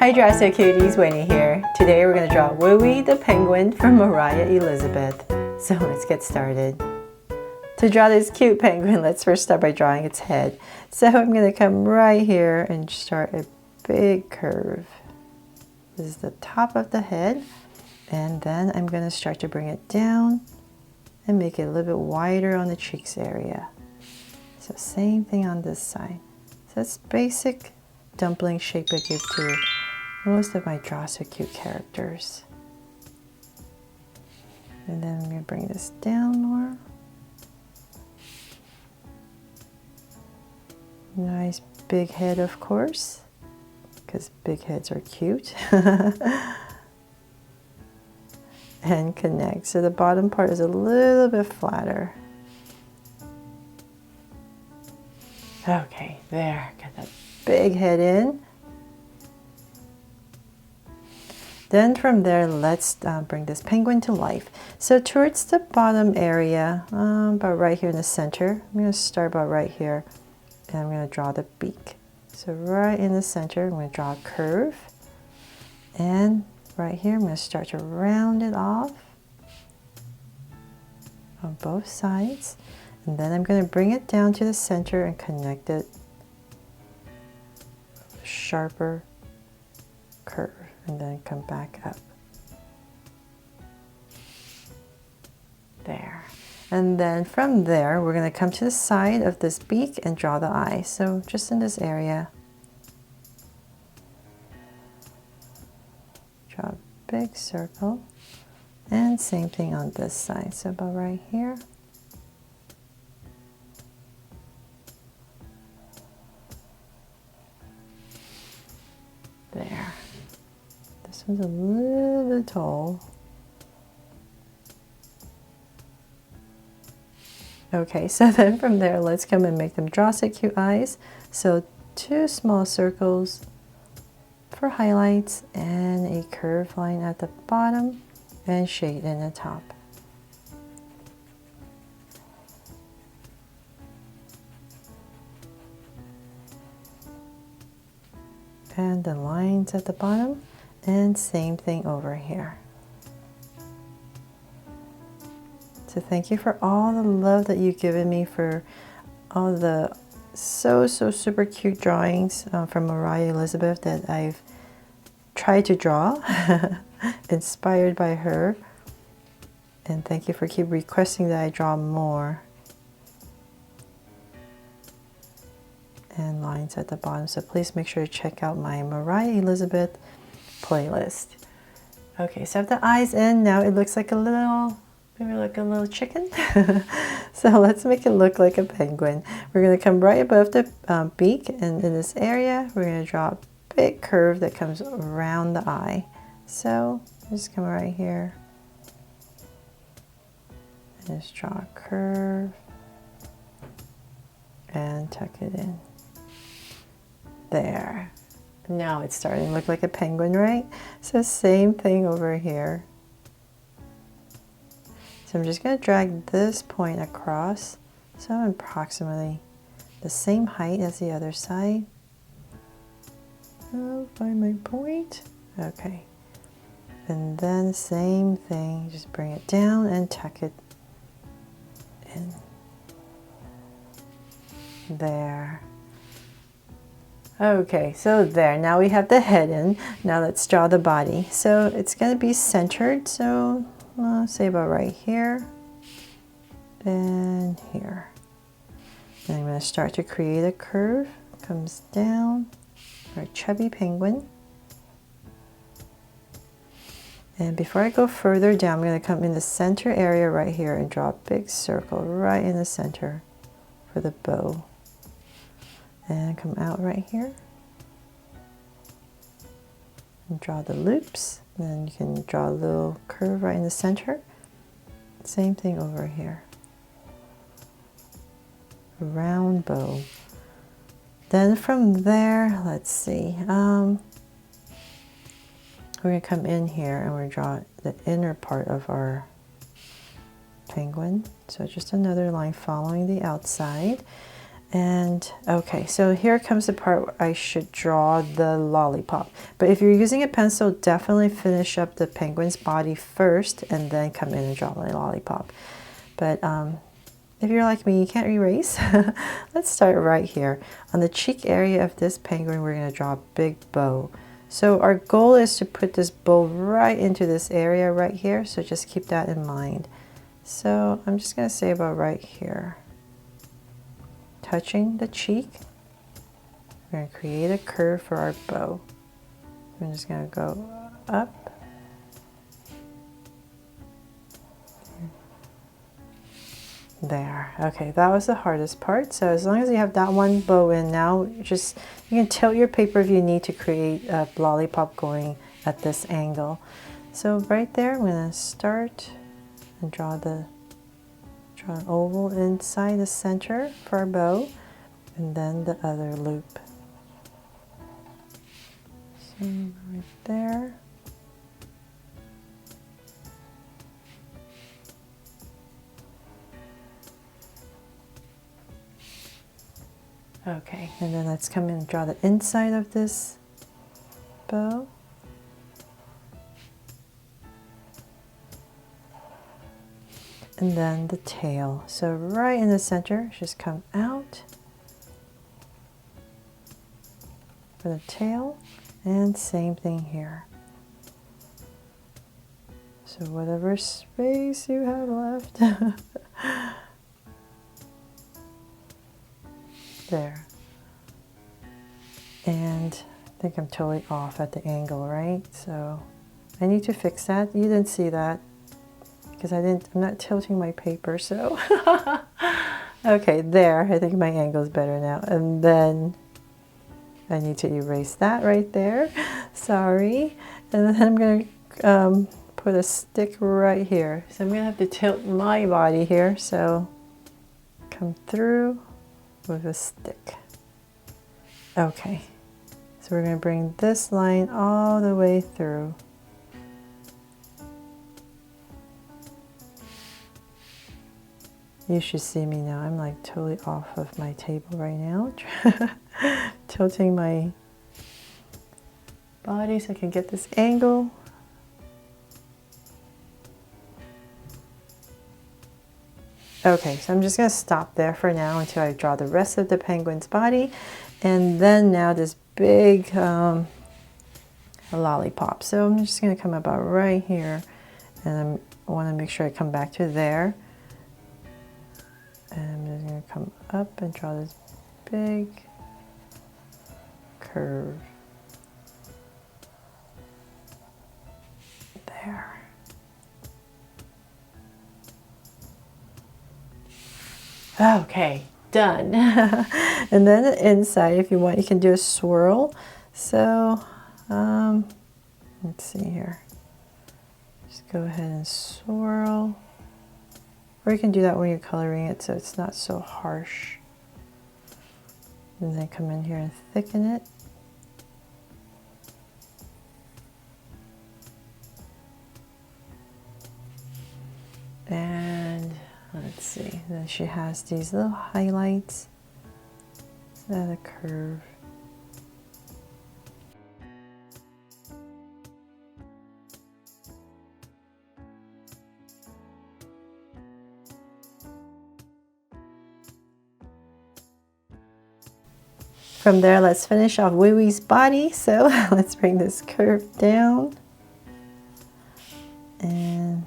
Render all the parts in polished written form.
Hi Drastic Cuties, Winnie here. Today we're going to draw Wiwee the penguin from Moriah Elizabeth. So let's get started. To draw this cute penguin, let's first start by drawing its head. So I'm going to come right here and start a big curve. This is the top of the head, and then I'm going to start to bring it down and make it a little bit wider on the cheeks area. So same thing on this side. So that's basic dumpling shape I give to most of my Draw So Cute characters. And then I'm going to bring this down more. Nice big head, of course, because big heads are cute. And connect. So the bottom part is a little bit flatter. Okay, there. Get that big head in. Then from there, let's bring this penguin to life. So towards the bottom area, about right here in the center, I'm going to start about right here, and I'm going to draw the beak. So right in the center, I'm going to draw a curve, and right here, I'm going to start to round it off on both sides, and then I'm going to bring it down to the center and connect it with a sharper curve. And then come back up. There. And then from there, we're going to come to the side of this beak and draw the eye. So just in this area. Draw a big circle. And same thing on this side. So about right here. There. This one's a little bit tall. Okay, so then from there, let's come and make them Draw So Cute eyes. So 2 small circles for highlights and a curved line at the bottom and shade in the top. And the lines at the bottom. And same thing over here. So thank you for all the love that you've given me, for all the so super cute drawings from Moriah Elizabeth that I've tried to draw, inspired by her. And thank you for keep requesting that I draw more. And lines at the bottom. So please make sure to check out my Moriah Elizabeth playlist. Okay, so I have the eyes in. Now it looks like a little, maybe like a little chicken. So let's make it look like a penguin. We're going to come right above the beak, and in this area we're going to draw a big curve that comes around the eye. So just come right here and just draw a curve and tuck it in. There. Now it's starting to look like a penguin, right? So same thing over here. So I'm just going to drag this point across, so I'm approximately the same height as the other side. Oh, find my point. Okay. And then same thing, just bring it down and tuck it in. There. Okay, so there, now we have the head in. Now let's draw the body. So it's going to be centered, so say about right here and here. Then I'm going to start to create a curve. Comes down, for a chubby penguin. And before I go further down, I'm going to come in the center area right here and draw a big circle right in the center for the bow. And come out right here and draw the loops. And then you can draw a little curve right in the center. Same thing over here. A round bow. Then from there, let's see. We're going to come in here and we're going to draw the inner part of our penguin. So just another line following the outside. And okay, so here comes the part where I should draw the lollipop. But if you're using a pencil, definitely finish up the penguin's body first and then come in and draw the lollipop. But if you're like me, you can't erase. Let's start right here. On the cheek area of this penguin, we're going to draw a big bow. So our goal is to put this bow right into this area right here. So just keep that in mind. So I'm just going to say about right here. Touching the cheek, we're going to create a curve for our bow. I'm just going to go up. There. Okay, that was the hardest part. So as long as you have that one bow in now, just you can tilt your paper if you need to create a lollipop going at this angle. So right there, I'm going to start and draw an oval inside the center for our bow, and then the other loop. So right there. Okay, and then let's come in and draw the inside of this bow. And then the tail. So right in the center, just come out for the tail, and same thing here. So whatever space you have left. There. And I think I'm totally off at the angle, right? So I need to fix that. You didn't see that because I'm not tilting my paper, so. Okay, there. I think my angle is better now. And then I need to erase that right there. Sorry. And then I'm going to put a stick right here. So I'm going to have to tilt my body here. So come through with a stick. Okay, so we're going to bring this line all the way through. You should see me now. I'm like totally off of my table right now. Tilting my body so I can get this angle. Okay, so I'm just going to stop there for now until I draw the rest of the penguin's body. And then now this big lollipop. So I'm just going to come about right here. And I want to make sure I come back to there. And I'm just going to come up and draw this big curve. There. Okay, done. And then the inside, if you want, you can do a swirl. So, let's see here. Just go ahead and swirl. Or you can do that when you're coloring it so it's not so harsh. And then come in here and thicken it. And let's see, then she has these little highlights. Is that a curve? From there, let's finish off Wiwee's body. So let's bring this curve down. And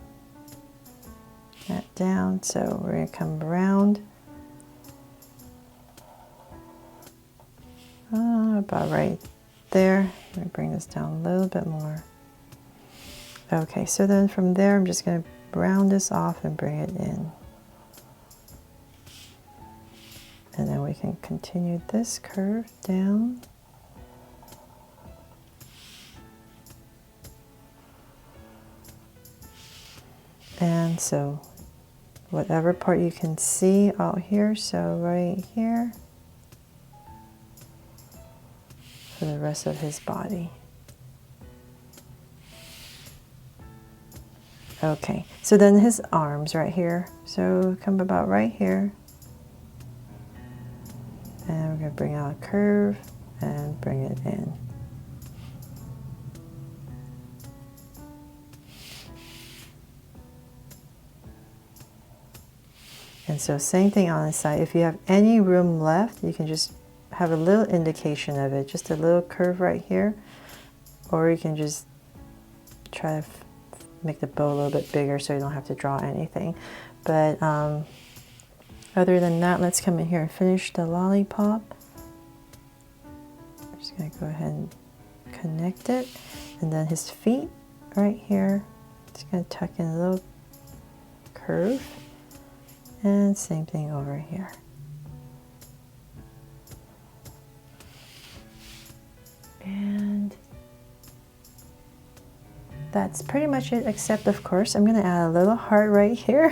that down. So we're going to come around. About right there. I'm going to bring this down a little bit more. Okay, so then from there, I'm just going to round this off and bring it in. And then we can continue this curve down. And so whatever part you can see out here, so right here, for the rest of his body. Okay, so then his arms right here. So come about right here. we're going to bring out a curve and bring it in. And so same thing on the side. If you have any room left, you can just have a little indication of it, just a little curve right here, or you can just try to make the bow a little bit bigger so you don't have to draw anything. But other than that, let's come in here and finish the lollipop. I'm just going to go ahead and connect it, and then his feet right here, just going to tuck in a little curve, and same thing over here. And that's pretty much it, except of course I'm going to add a little heart right here.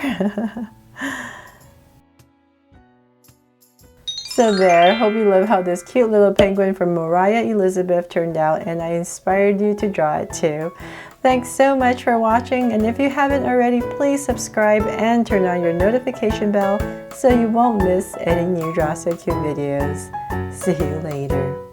So there, hope you love how this cute little penguin from Moriah Elizabeth turned out, and I inspired you to draw it too. Thanks so much for watching, and if you haven't already, please subscribe and turn on your notification bell so you won't miss any new Draw So Cute videos. See you later.